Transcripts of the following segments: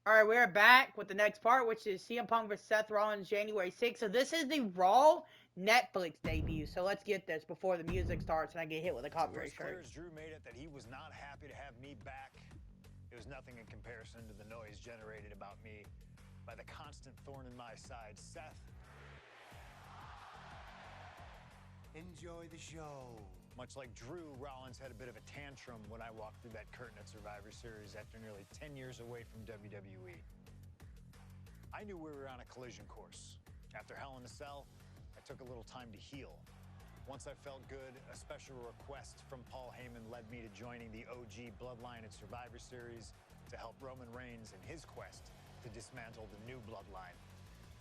All right, we're back with the next part, which is CM Punk vs. Seth Rollins, January 6th. So this is the Raw Netflix debut. So let's get this before the music starts and I get hit with a It was copyright clear strike. as Drew made it that he was not happy to have me back. It was nothing in comparison to the noise generated about me by the constant thorn in my side, Seth. Enjoy the show. Much like Drew, Rollins had a bit of a tantrum when I walked through that curtain at Survivor Series after nearly 10 years away from WWE. I knew we were on a collision course. After Hell in a Cell, I took a little time to heal. Once I felt good, a special request from Paul Heyman led me to joining the OG Bloodline at Survivor Series to help Roman Reigns in his quest to dismantle the new Bloodline.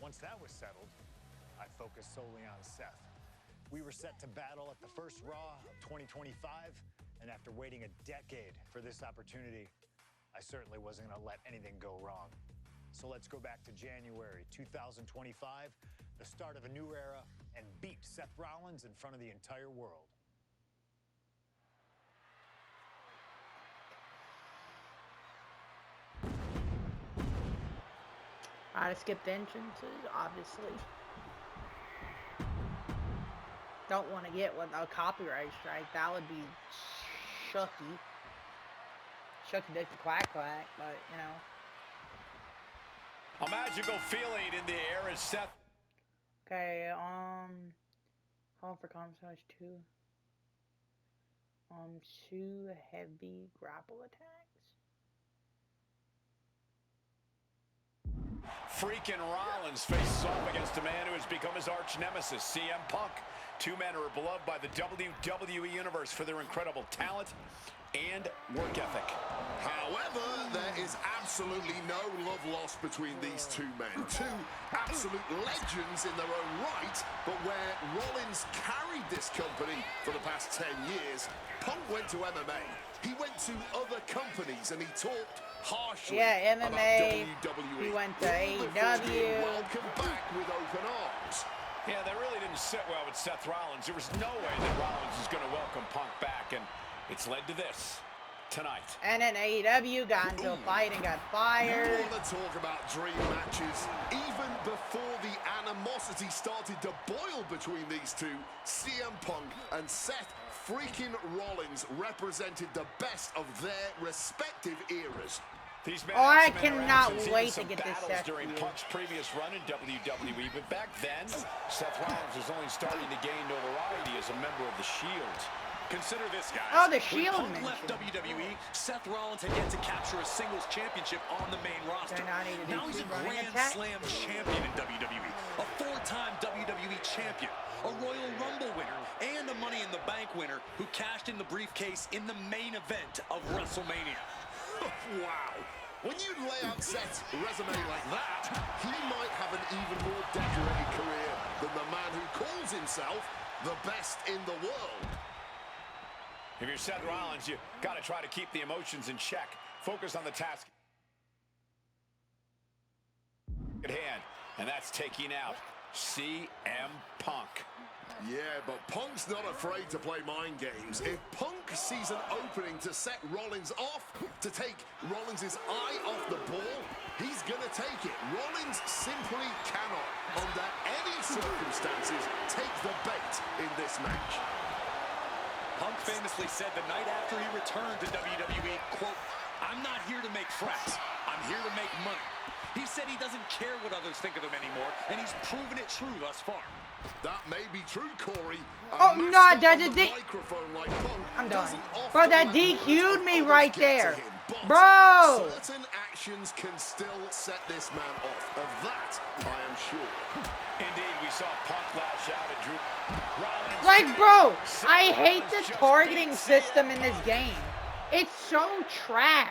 Once that was settled, I focused solely on Seth. We were set to battle at the first Raw of 2025, and after waiting a decade for this opportunity, I certainly wasn't going to let anything go wrong. So let's go back to January 2025, the start of a new era, and beat Seth Rollins in front of the entire world. I skipped entrances, obviously. Don't want to get with a copyright strike. That would be Shucky. Shucky Dick the Quack Quack, but you know. A magical feeling in the air as Seth. Okay, call for Comsage 2. 2 heavy grapple attacks. Freaking Rollins faces off against a man who has become his arch nemesis, CM Punk. Two men who are beloved by the WWE Universe for their incredible talent and work ethic. However, there is absolutely no love lost between these two men. Two absolute legends in their own right, but where Rollins carried this company for the past 10 years, Punk went to MMA. He went to other companies and he talked harshly MMA, about WWE. he went to AEW. Welcome back with open arms. Yeah, that really didn't sit well with Seth Rollins. There was no way that Rollins was going to welcome Punk back, and it's led to this tonight. And then AEW got into a fight and got fired. You want to talk about dream matches? Even before the animosity started to boil between these two, CM Punk and Seth freaking Rollins represented the best of their respective eras. These men I had some cannot interactions, wait even to some get this battles Seth during feud. Punk's previous run in WWE, but back then, Seth Rollins was only starting to gain notoriety as a member of the Shield. Consider this, guys. Oh, the When Shield Punk mention. left WWE, Seth Rollins had yet to capture a singles championship on the main roster. Now he's a Grand Slam champion in WWE, a four-time WWE champion, a Royal Rumble winner, and a Money in the Bank winner who cashed in the briefcase in the main event of WrestleMania. Wow. When you lay out Seth's resume like that, he might have an even more decorated career than the man who calls himself the best in the world. If you're Seth Rollins, you got to try to keep the emotions in check. Focus on the task at hand, and that's taking out CM Punk. Yeah, but Punk's not afraid to play mind games. If Punk sees an opening to set Rollins off, to take Rollins' eye off the ball, he's gonna take it. Rollins simply cannot, under any circumstances, take the bait in this match. Punk famously said the night after he returned to WWE, quote, "I'm not here to make friends. I'm here to make money." He said he doesn't care what others think of him anymore, and he's proven it true thus far. That may be true, Corey. Oh, no, I'm done. Bro, that DQ'd me right there. Bro! Certain actions can still set this man off. Of that, I am sure. Indeed, we saw Punk lash out at Drew Rollins. Like, bro, I hate the targeting system in this game. It's so trash.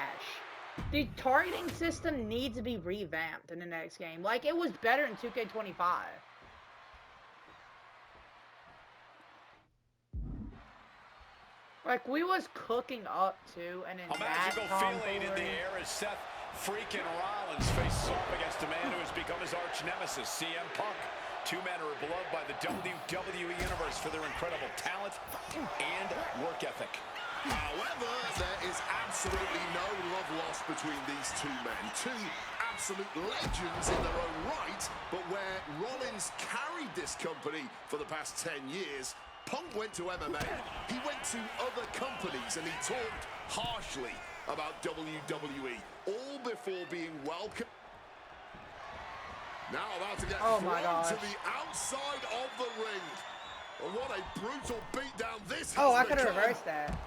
The targeting system needs to be revamped in the next game. Like, it was better in 2K25. Like, we was cooking up, too, and then A magical feeling in the air as Seth freaking Rollins faces off against a man who has become his arch nemesis, CM Punk. Two men who are beloved by the WWE Universe for their incredible talent and work ethic. However, there is absolutely no love lost between these two men. Two absolute legends in their own right, but where Rollins carried this company for the past 10 years, Punk went to MMA, he went to other companies, and he talked harshly about WWE, all before being welcomed. Now about to get thrown to the outside of the ring. And what a brutal beatdown this has become. I could have reversed that.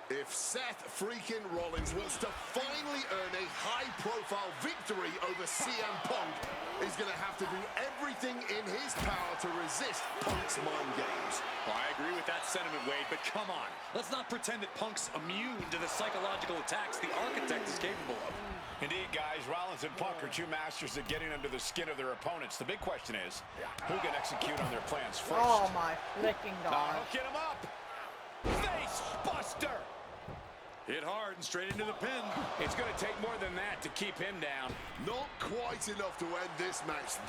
If Seth freaking Rollins wants to finally earn a high-profile victory over CM Punk, he's going to have to do everything in his power to resist Punk's mind games. Well, I agree with that sentiment, Wade, but come on. Let's not pretend that Punk's immune to the psychological attacks the Architect is capable of. Indeed, guys, Rollins and Punk are two masters at getting under the skin of their opponents. The big question is, who can execute on their plans first? Oh, my flicking God. Hooking him up. Face buster. Hit hard and straight into the pin. It's going to take more than that to keep him down. Not quite enough to end this match.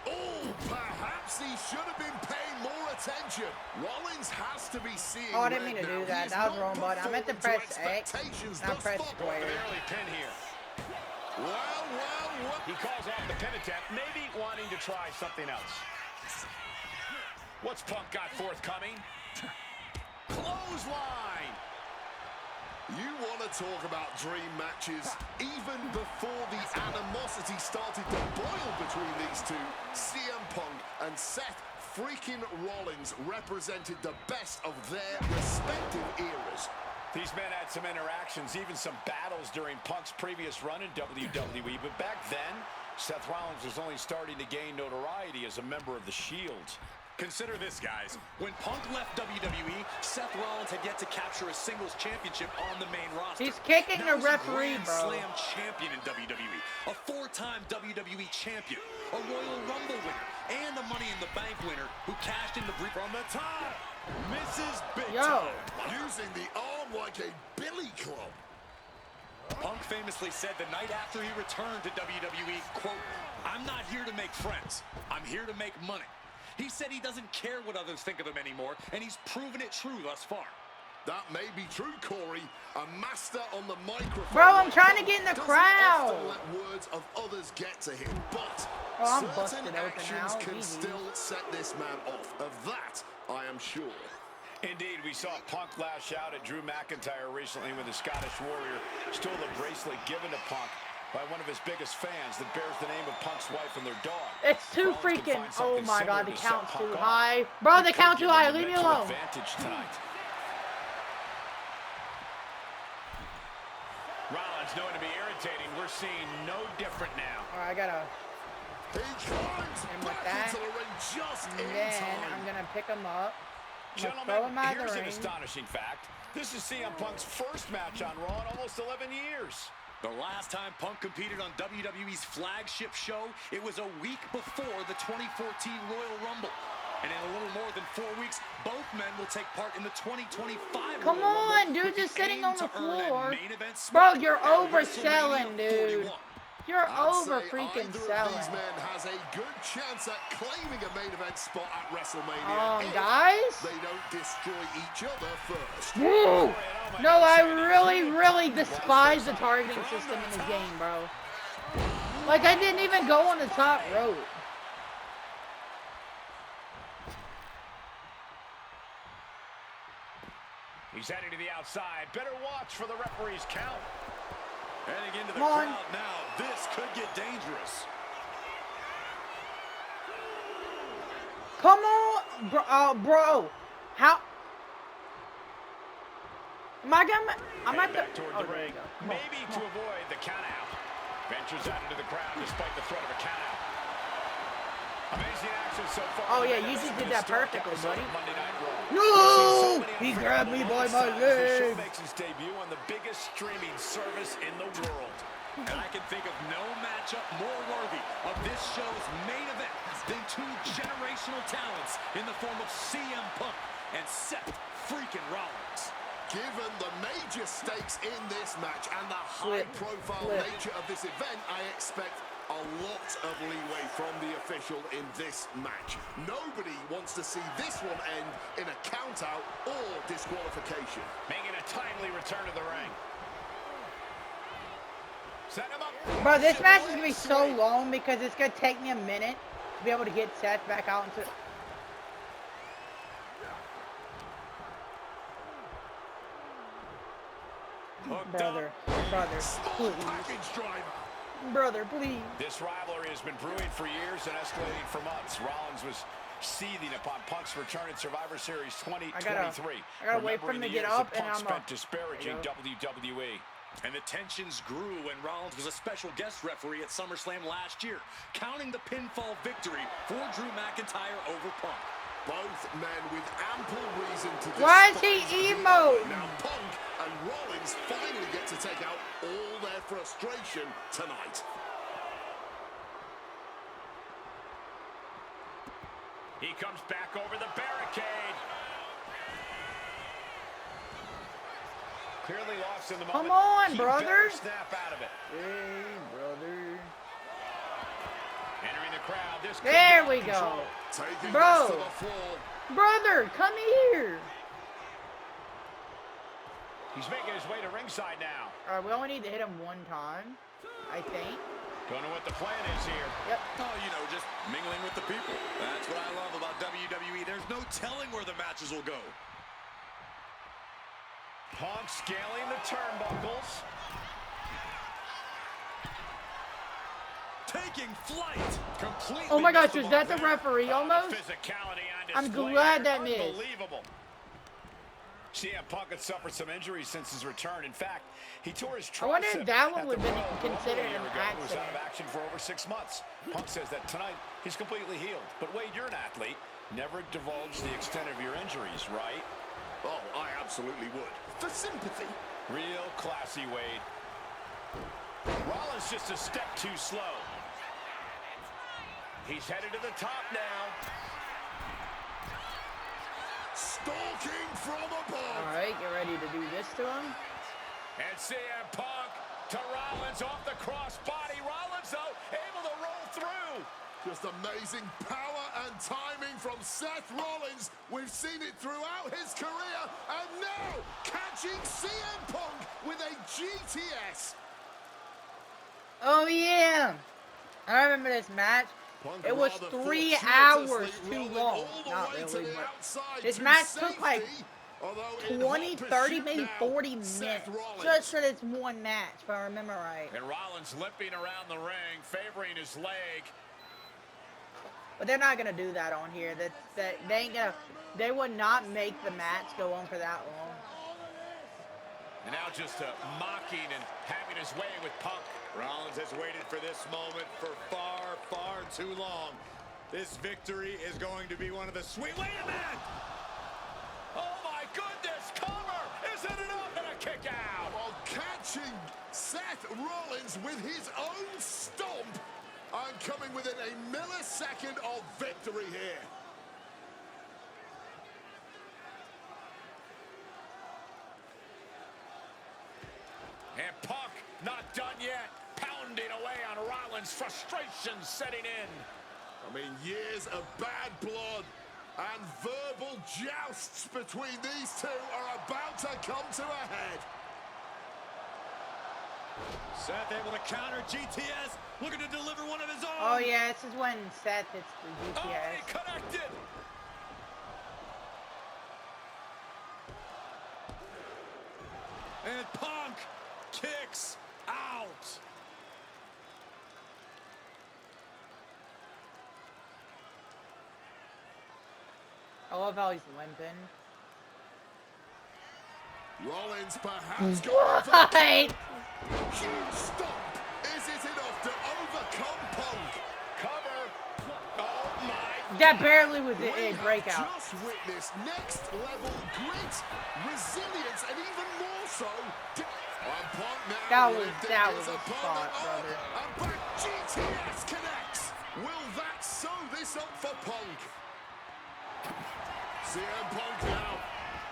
Oh, perhaps he should have been paying more attention. Rollins has to be seeing. I didn't mean to do that. That was wrong button. I meant to press X, not press square. An early pin here. Well. He calls off the pin attempt, maybe wanting to try something else. What's Punk got forthcoming? Clothesline. You want to talk about dream matches? Even before the animosity started to boil between these two, CM Punk and Seth freaking Rollins represented the best of their respective eras. These men had some interactions, even some battles during Punk's previous run in WWE, but back then, Seth Rollins was only starting to gain notoriety as a member of the Shield. Consider this, guys. When Punk left WWE, Seth Rollins had yet to capture a singles championship on the main roster. He's kicking the Now referee, he's a bro. Grand Slam champion in WWE, a 4-time WWE champion, a Royal Rumble winner, and a Money in the Bank winner who cashed in the brief from the top. Misses big time. Using the arm like a billy club. Punk famously said the night after he returned to WWE, quote, "I'm not here to make friends. I'm here to make money." He said he doesn't care what others think of him anymore, and he's proven it true thus far. That may be true, Corey. A master on the microphone. Bro, I'm trying to get in the crowd. Doesn't often let words of others get to him, but I'm certain busted open actions now. can Easy. still set this man off. Of that, I am sure. Indeed, we saw Punk lash out at Drew McIntyre recently when the Scottish Warrior stole the bracelet given to Punk by one of his biggest fans that bears the name of Punk's wife and their dog. It's too Rollins can freaking. find Oh something my God, similar the to set count's Punk too off. high. Bro, the He count's could too give high. him a Leave me mental alone. advantage tonight. Rollins, knowing to be irritating, we're seeing no different now. All right, I gotta. He climbs And with back that, into the ring just And in then time. I'm gonna pick him up. I'm gonna throw him Gentlemen, out of here's the an ring. astonishing fact. This is CM Punk's first match on Raw in almost 11 years. The last time Punk competed on WWE's flagship show, it was a week before the 2014 Royal Rumble. And in a little more than 4 weeks, both men will take part in the 2025 Come Royal on, Rumble, dude, with just the sitting aim on to the earn a floor. main event Bro, spot you're at overselling, WrestleMania dude. 41. You're I'd over say freaking either of selling. these men has a good chance at claiming a main event spot at WrestleMania if Guys? they don't destroy each other first. Woo! No, I really despise the targeting system in this game, bro. Like, I didn't even go on the top rope. He's heading to the outside. Better watch for the referee's count. Heading into the Come on. crowd now. This could get dangerous. Come on, bro. How? Am I gonna? I'm at the. Back toward the ring. Maybe to avoid the count out. Ventures out into the crowd despite the threat of a count out. Amazing action so far. Oh yeah, you just did that perfectly, buddy. Monday Night Raw. No! He grabbed me by my The show leg. makes its debut on the biggest streaming service in the world. And I can think of no matchup more worthy of this show's main event than two generational talents in the form of CM Punk and Seth freaking Rollins. Given the major stakes in this match and the high-profile nature of this event, I expect a lot of leeway from the official in this match. Nobody wants to see this one end in a count-out or disqualification. Making a timely return to the ring. Set him up. Bro, this match is going to be so long because it's going to take me a minute to be able to get Seth back out into... Brother, please. Brother, please. This rivalry has been brewing for years and escalating for months. Rollins was seething upon Punk's return in Survivor Series 2023. I gotta wait for him to get up, and I'm spent disparaging WWE. And the tensions grew when Rollins was a special guest referee at SummerSlam last year, counting the pinfall victory for Drew McIntyre over Punk. Both men with ample reason to... Why is he emo? Now Punk and Rollins finally get to take out all their frustration tonight. He comes back over the barricade. Clearly lost in the moment. Come on, He brother. better snap out of it. Hey, brother. Entering the crowd. This There we go. Taking Bro. this to the floor. Brother, come here. He's making his way to ringside now. All right, we only need to hit him one time, I think. Don't know what the plan is here. Yep. Oh, you know, just mingling with the people. That's what I love about WWE. There's no telling where the matches will go. Punk scaling the turnbuckles. Taking flight. Completely. Oh my gosh, missed the is that the mark there. referee almost? Physicality on I'm display glad here. that missed. Unbelievable. CM Punk had suffered some injuries since his return. In fact, he tore his tricep. I wonder if that one at would the have been Royal Rumble considered a year an ago. He was out accident. of action for over 6 months. Punk says that tonight he's completely healed. But Wade, you're an athlete. Never divulge the extent of your injuries, right? Oh, I absolutely would. For sympathy. Real classy, Wade. Rollins just a step too slow. He's headed to the top now. Stalking from above. All right, get ready to do this to him. And CM Punk to Rollins off the crossbody. Rollins, though, able to roll through. Just amazing power and timing from Seth Rollins. We've seen it throughout his career. And now, catching CM Punk with a GTS. Oh, yeah. I remember this match. Punk It was rather 3 fortuitously hours too rolling long. all the Not way to really, the but outside this to match took like safety. Although in 20, hot 30, pursuit maybe now, 40 minutes Seth Rollins. just for this one match, if I remember right. And Rollins limping around the ring, favoring his leg. But they're not gonna do that on here. That they ain't gonna. They would not make the match go on for that long. And now just mocking and having his way with Punk. Rollins has waited for this moment for far, far too long. This victory is going to be one of the sweet... Wait a minute! Oh my goodness, cover! Isn't enough and a kick out! While catching Seth Rollins with his own stomp and coming within a millisecond of victory here. And Punk not done yet, pounding away on Rollins, frustration setting in. I mean, years of bad blood and verbal jousts between these two are about to come to a head. Seth able to counter GTS, looking to deliver one of his own. Oh yeah, this is when Seth hits the Oh, he GTS. connected! And Punk kicks out. I love how he's limping. Rollins perhaps got over. What? Huge stomp. Is it enough to overcome Punk? Cover! Oh my! That barely was a We have breakout. just witnessed next level grit, resilience, and even more so. And Punk now That lifting was his a opponent spot, up, brother. and back GTS connects. Will that sew this up for Punk? CM Punk now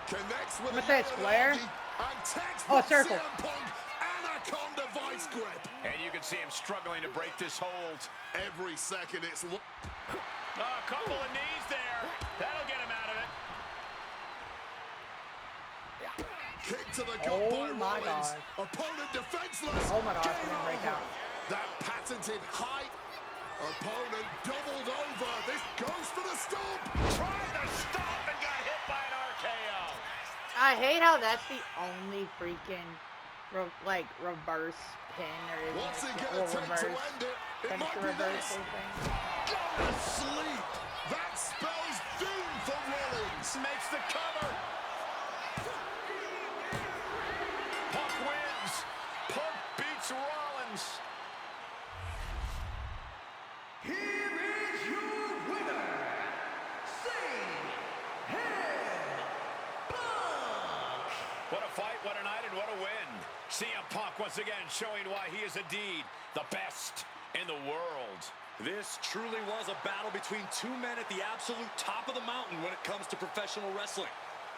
connects with What's a that, square? and tags Oh, from circle. CM Punk, Anaconda vice grip. And you can see him struggling to break this hold. Every second it's A couple of knees there. That'll get him out of it. kick to the gut Oh by my Rollins. God. Opponent defenseless. Oh my gosh, Game didn't break over. out. patented height. Opponent doubled over. This goes for the stomp. Tried to stop and got hit by an RKO. I hate how that's the only freaking reverse pin there is. What's it gonna take to end it? It might be this. Go to sleep. That spells doom for Rollins. Makes the cover. Punk wins. Punk beats Rollins. Here is your winner, CM Punk. What a fight, what a night, and what a win. CM Punk once again showing why he is indeed the best in the world. This truly was a battle between two men at the absolute top of the mountain when it comes to professional wrestling.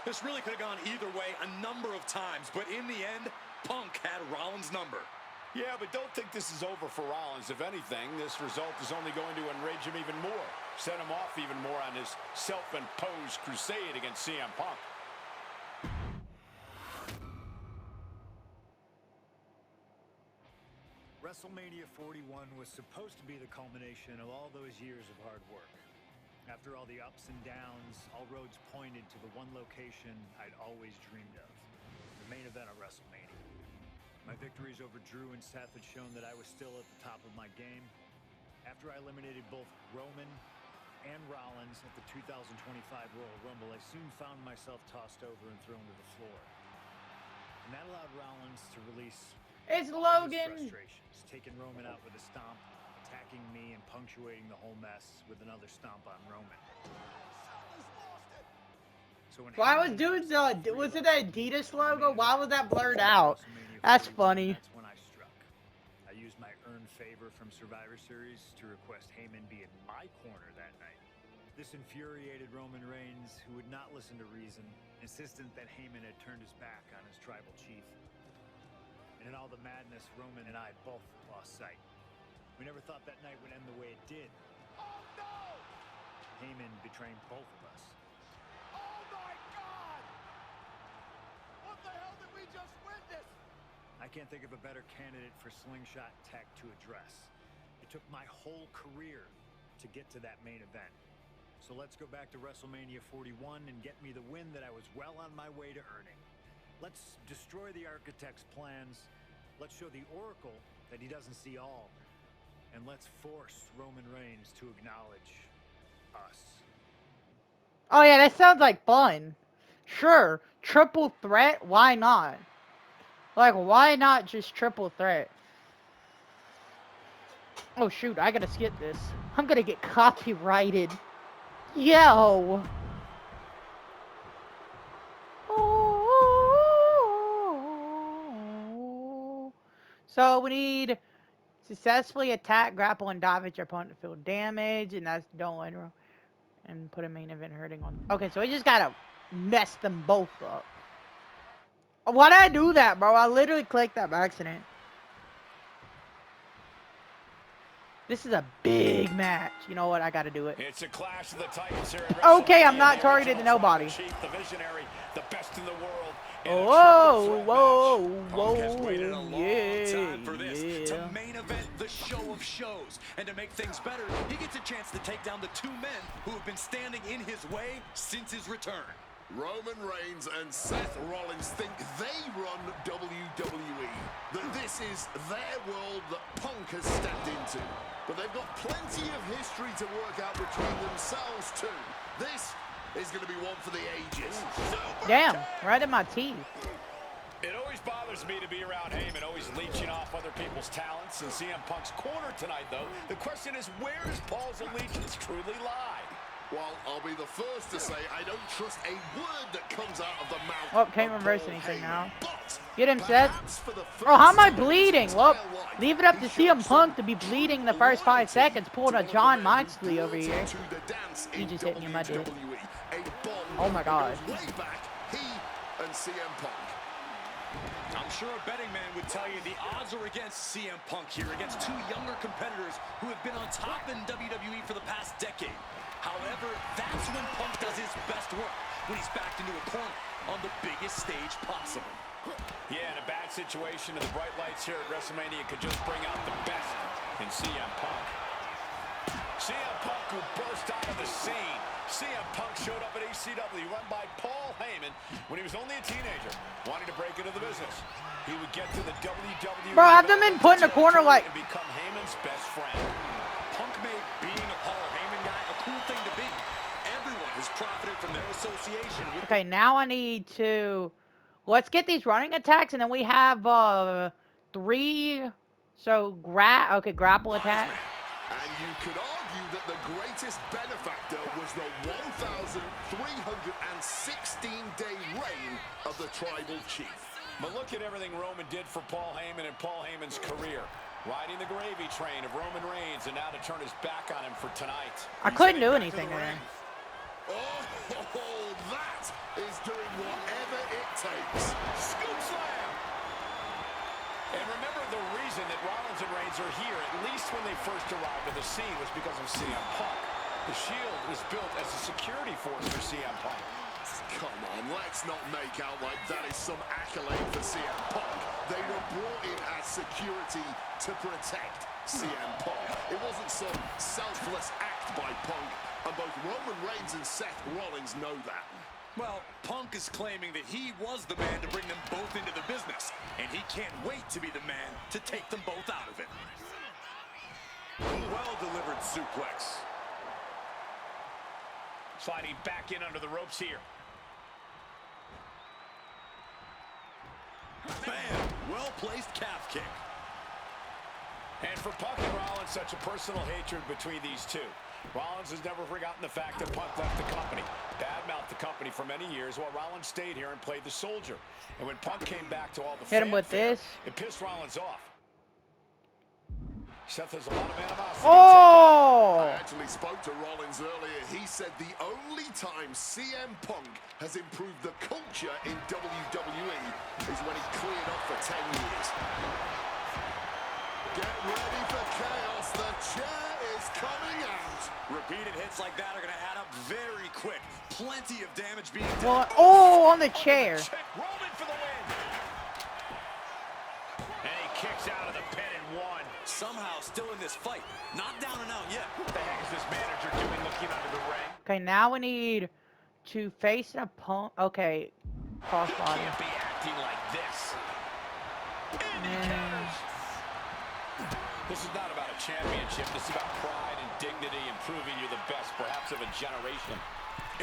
This really could have gone either way a number of times, but in the end, Punk had Rollins' number. Yeah, but don't think this is over for Rollins. If anything, this result is only going to enrage him even more, set him off even more on his self-imposed crusade against CM Punk. WrestleMania 41 was supposed to be the culmination of all those years of hard work. After all the ups and downs, all roads pointed to the one location I'd always dreamed of, the main event of WrestleMania. My victories over Drew and Seth had shown that I was still at the top of my game. After I eliminated both Roman and Rollins at the 2025 Royal Rumble, I soon found myself tossed over and thrown to the floor. And that allowed Rollins to release It's his Logan. frustrations, taking Roman out with a stomp, attacking me, and punctuating the whole mess with another stomp on Roman. So when Why was Heyman dude's announced the was it three the of us Adidas logo? main Why event was that blurred for out? WrestleMania That's 41, funny. That's when I struck. I used my earned favor from Survivor Series to request Heyman be in my corner that night. This infuriated Roman Reigns, who would not listen to reason, insistent that Heyman had turned his back on his tribal chief. And in all the madness, Roman and I both lost sight. We never thought that night would end the way it did. Oh, no! Heyman betraying both of us. Oh, my God! What the hell did we just witness? I can't think of a better candidate for slingshot tech to address. It took my whole career to get to that main event. So let's go back to WrestleMania 41 and get me the win that I was well on my way to earning. Let's destroy the architect's plans. Let's show the Oracle that he doesn't see all. And let's force Roman Reigns to acknowledge us. Oh yeah, that sounds like fun. Sure, triple threat. Why not? Like, why not just triple threat? Oh shoot, I gotta skip this. I'm gonna get copyrighted. Yo. So we need successfully attack, grapple, and dive at your opponent to feel damage, and that's don't enter and put a main event hurting on. Okay, so we just gotta mess them both up. Why did I do that, bro? I literally clicked that by accident. This is a big match. You know what? I gotta do it. It's a clash of the Titans here. Okay, I'm not targeted to nobody. Chief, the visionary, the best in the world. Whoa, whoa, Punk has waited a whoa, long time for this. yeah. To main event the show of shows. And to make things better, he gets a chance to take down the two men who have been standing in his way since his return. Roman Reigns and Seth Rollins think they run WWE, that this is their world that Punk has stepped into. But they've got plenty of history to work out between themselves too. This is going to be one for the ages. Damn, right in my teeth. It always bothers me to be around Heyman, always leeching off other people's talents. In CM Punk's corner tonight, though, the question is, where does Paul's allegiance truly lie? Well, I'll be the first to say I don't trust a word that comes out of the mouth. Oh, can't of reverse Paul anything Heyman. now. But Get him, Seth. perhaps for the Bro, how am I first time in bleeding? his Look, entire life, leave it up to he CM showed Punk some to be true bleeding in the first 5 loyalty seconds, pulling to a one of John the men who Moxley over brought here. him to the dance He in just hit me in my dick. WWE. A bond Oh my that God. goes way back, he and CM Punk. I'm sure a betting man would tell you the odds are against CM Punk here, against two younger competitors who have been on top in WWE for the past decade. However, that's when Punk does his best work, when he's backed into a corner on the biggest stage possible. Yeah, in a bad situation, and the bright lights here at WrestleMania could just bring out the best in CM Punk. CM Punk, who burst out of the scene. CM Punk showed up at ECW, run by Paul Heyman, when he was only a teenager, wanting to break into the business. He would get to the WWE. Bro, have them been put in the corner like... and become Heyman's best friend. Punk made being a Paul Heyman guy a cool thing to be. Everyone has profited from their association with... Okay, now I need to... Let's get these running attacks, and then we have 3... So, grapple attack. And you could argue that the greatest benefactor was the 1,316-day reign of the Tribal Chief. But look at everything Roman did for Paul Heyman and Paul Heyman's career. Riding the gravy train of Roman Reigns, and now to turn his back on him for tonight. I couldn't do anything there. Oh, that is doing whatever it takes. Scoop slam! And remember, the reason that Rollins and Reigns are here, at least when they first arrived at the scene, was because of CM Punk. The Shield was built as a security force for CM Punk. Come on, let's not make out like that is some accolade for CM Punk. They were brought in as security to protect CM Punk. It wasn't some selfless act by Punk, and both Roman Reigns and Seth Rollins know that. Well, Punk is claiming that he was the man to bring them both into the business, and he can't wait to be the man to take them both out of it. Well-delivered suplex. Sliding back in under the ropes here. Man, well-placed calf kick. And for Punk and Rollins, such a personal hatred between these two. Rollins has never forgotten the fact that Punk left the company, badmouthed the company for many years, while Rollins stayed here and played the soldier. And when Punk came back to all the hit him with fanfare, this. It pissed Rollins off. Seth has a lot of animosity. Oh! I actually spoke to Rollins earlier. He said the only time CM Punk has improved the culture in WWE is when he cleared up for 10 years. Get ready for chaos. The chair is coming out. Repeated hits like that are going to add up very quick. Plenty of damage being done. What? Oh, on the chair. Roman for the win. And he kicks out of the pin and one. Somehow still in this fight. Not down and out yet. What the heck is this manager doing looking under the ring? Okay, now we need to face an opponent. Okay, crossbody. Can't be acting like this. And he counters. This is not about a championship. This is about pride and dignity and proving you're the best, perhaps, of a generation.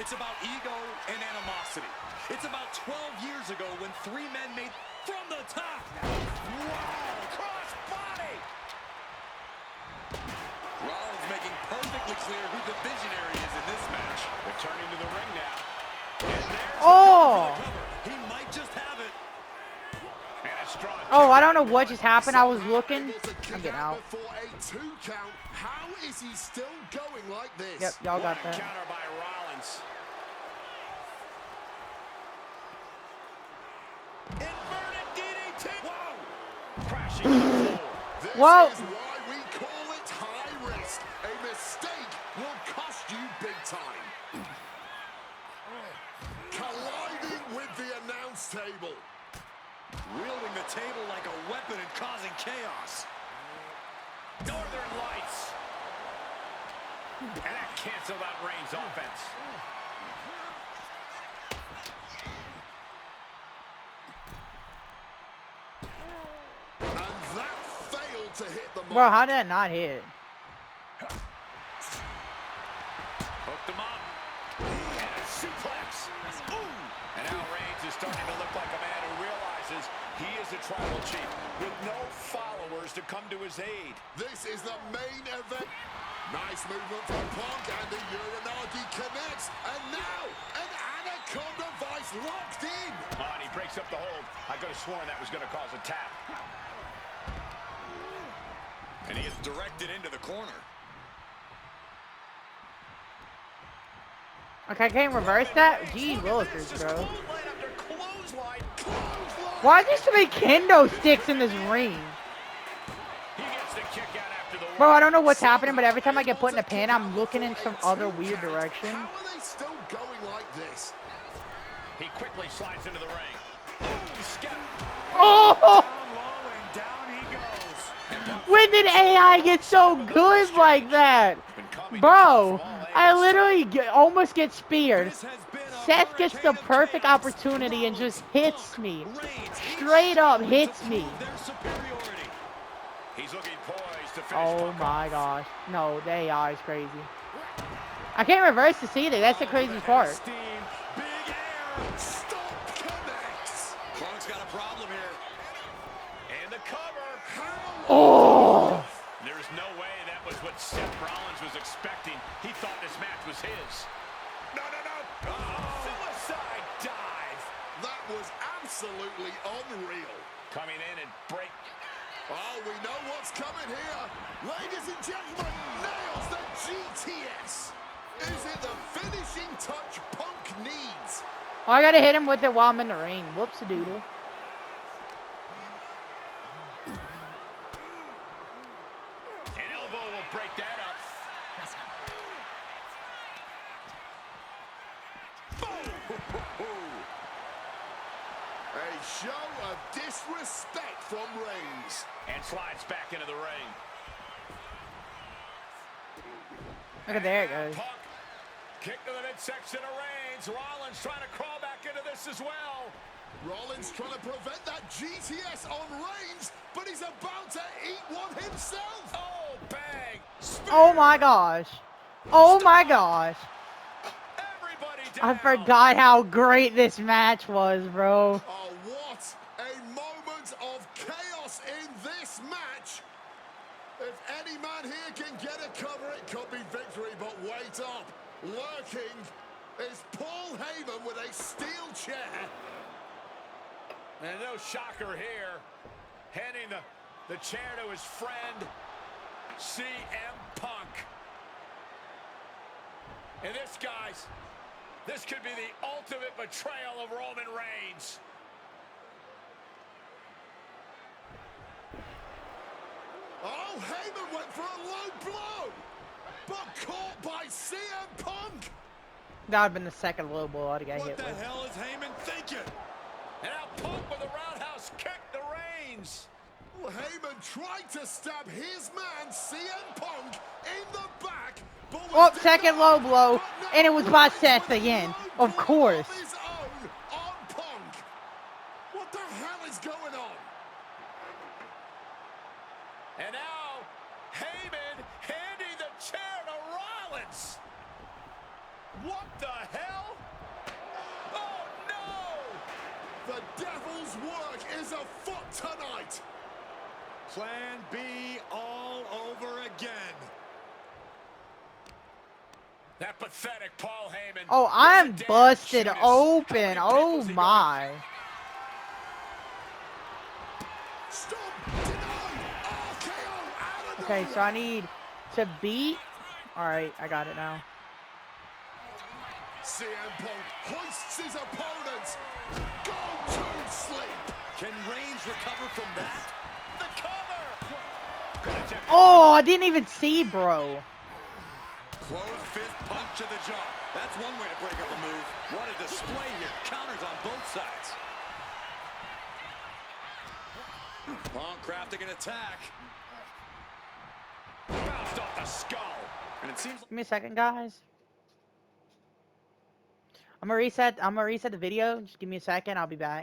It's about ego and animosity. It's about 12 years ago when 3 men made from the top. Wow! Cross body! Rollins making perfectly clear who the visionary is in this match. Returning to the ring now. And there's Oh! the cover. He might just have it. and a strong Oh, I don't know what just happened. I was looking. I'm getting out. For a 2 count. How is he still going like this? Yep, y'all got that. counter by Rollins. Inverted DDT. Whoa! Crashing to the floor. This Whoa. is why we call it high risk. A mistake will cost you big time. Colliding with the announce table. Wielding the table like a weapon and causing chaos. Northern Lights. And that canceled out Reigns' offense. And that failed to hit the mark. Bro, how did that not hit? Hooked him up. And a suplex. Ooh. And now Reigns is starting to look like a man who realizes he is a tribal chief with no followers to come to his aid. This is the main event. Nice movement from Punk, and the Uranagi connects. And now, an Anaconda Vice locked in. Oh, and he breaks up the hold. I could have sworn that was going to cause a tap. And he is directed into the corner. Okay, I can't reverse that? Gee, Willikers, bro. Why are there so many kendo sticks in this ring? He gets the kick out after the Bro, I don't know what's happening, but every time I get put in a pin, I'm looking in some other weird direction. How are they still going like this? He quickly slides into the ring. Ooh, step. Oh! Down low and down he goes. With When did AI get so good like that? Bro, I literally almost get speared. Seth gets the perfect opportunity and just hits me. Straight up hits me. Oh my gosh. No, the AI is crazy. I can't reverse this either. That's the crazy part. Punk's got a problem here. And the cover. Oh! There's no way that was what Seth Rollins was expecting. He thought this match was his. No. Oh, suicide dive. That was absolutely unreal. Coming in and break. Oh, we know what's coming here. Ladies and gentlemen, nails the GTS. Is it the finishing touch Punk needs? Oh, I gotta hit him with it while I'm in the ring. Whoops-a-doodle. An elbow will break that up. A show of disrespect from Reigns. And slides back into the ring. Look at there it goes. Punk. Kick to the midsection of Reigns. Rollins trying to crawl back into this as well. Rollins trying to prevent that GTS on Reigns, but he's about to eat one himself. Oh, bang. Spear. Oh my gosh. Oh my gosh. Everybody down. I forgot how great this match was, bro. Oh, what a moment of chaos in this match. If any man here can get a cover, it could be victory, but wait up. Lurking is Paul Heyman with a steel chair. And no shocker here. Handing the chair to his friend, CM Punk. And this, guys, this could be the ultimate betrayal of Roman Reigns. Oh, Heyman went for a low blow, but caught by CM Punk. That would have been the second low blow I'd got hit with. What the hell is Heyman thinking? And now Punk with a roundhouse kick to Reigns. Well, Heyman tried to stab his man, CM Punk, in the back. Oh, second low blow, and it was by Seth again. Of course. His own on Punk. What the hell is going on? And now Heyman handing the chair to Rollins. What the hell? Oh no! The devil's work is afoot tonight. Plan B all over again. That pathetic Paul Heyman. Oh, I'm is a damn busted Judas. open. How many Oh people's he my. Stop! Denied! RKO out of Okay, nowhere. so I need to beat. Alright, I got it now. CM Punk hoists his opponents. Go to sleep. Can Reigns recover from that? The cover. Oh, I didn't even see, bro. Closed fist punch to the jaw. That's one way to break up a move. What a display here. Counters on both sides. Punk crafting an attack. Bounced off the skull. And it seems Give me a second, guys. I'm gonna reset the video. Just give me a second. I'll be back.